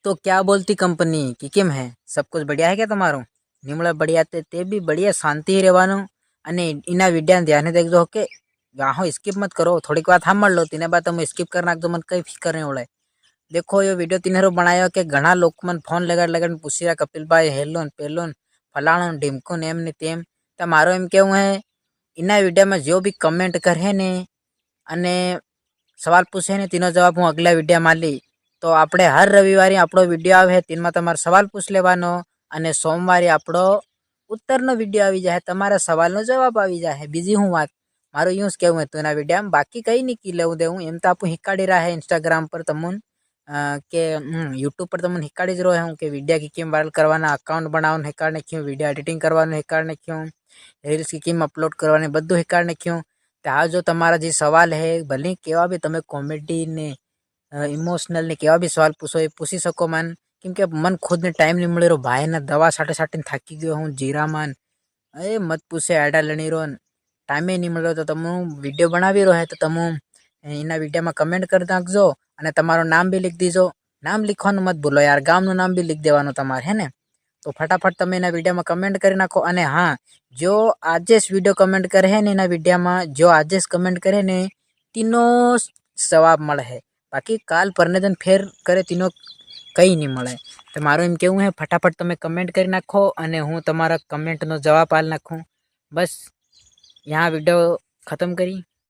तो क्या बोलती कंपनी कि केम है सब कुछ बढ़िया है क्या તમારો નિમળા बढ़िया તે બી बढ़िया શાંતિ રહેવાનું અને એના વિડિયા ધ્યાને દેખજો કે ગાહો સ્કીપ મત કરો થોડીક વાત સાંભળ લો તેને બાદ તમે સ્કીપ કરી નાખજો મને કઈ ફિકર નહીં ઓળે देखो ये वीडियो तीनरो बनाया कि घना लोग मन फोन लगा पूछी रहा कपिल भाई हेलो पेलो फलाणो ढीमको ने एम ने तेम तो मारो एम केवुं है इना वीडियो में जो भी कमेंट करे ने अने सवाल पूछे ने तीनो जवाब हूँ अगला वीडियो में ली तो आपणे हर रविवारे आपणो विडियो आवे तीन में तमारे सवाल पूछ लेवानो अने सोमवारे आपणो उत्तरनो विडियो आवी जाए तमारा सवालनो जवाब आवी जाए बीजी हूँ बात मारो यूं ज कहेवुं हतुं एना विडियो में बाकी कई नहीं की लेवुं देवुं एम तो आपू हिकाड़ी रहा है इंस्टाग्राम पर तमुन के यूट्यूब पर तमने हिकाड़ी ज रहो हूँ कि विडियो की केम वायरल करवाना अकाउंट बनाववानुं हिकाड़ नाख्युं वीडियो एडिटिंग करवानुं हिकाड़ नाख्युं रील्स की केम अपलोड करवानी बधुं हिकाड़ नाख्युं तो आ जो तमारा जे सवाल है भले केवा भी तमे कॉमेडी ने इमोशनल ने केवा भी सवाल पूछो ये पूछी सको मन केम के मन खुद ने टाइम नहीं मिली रो भाई ने दवा साटे साटे थाकी गयो हूँ जीरा मन अरे मत पूछे एडा लणी रो टाइम नहीं मिलो तो तमु विडियो बनावी रो है तो तमु एना विडियो में कमेंट कर नाखजो अने तमारो नाम भी लिख दीजो नाम लिखवानुं मत भूलो यार गामनुं नाम भी लिख देवानुं तमारे है ने तो फटाफट तमे एना विडियो में कमेंट करी नाखो अने हाँ जो आजे वीडियो कमेंट करे है ने एना विडियो में जो आजे कमेंट करे ने तीनो जवाब मळे है बाकी काल परने दिन फेर करे तीनो कई नहीं मळे तो मारो एम केवुं है फटाफट तमे कमेंट करी नाखो अने हूँ तमारा कमेंटनो जवाब आल नाखूँ बस यहाँ वीडियो खत्म करी।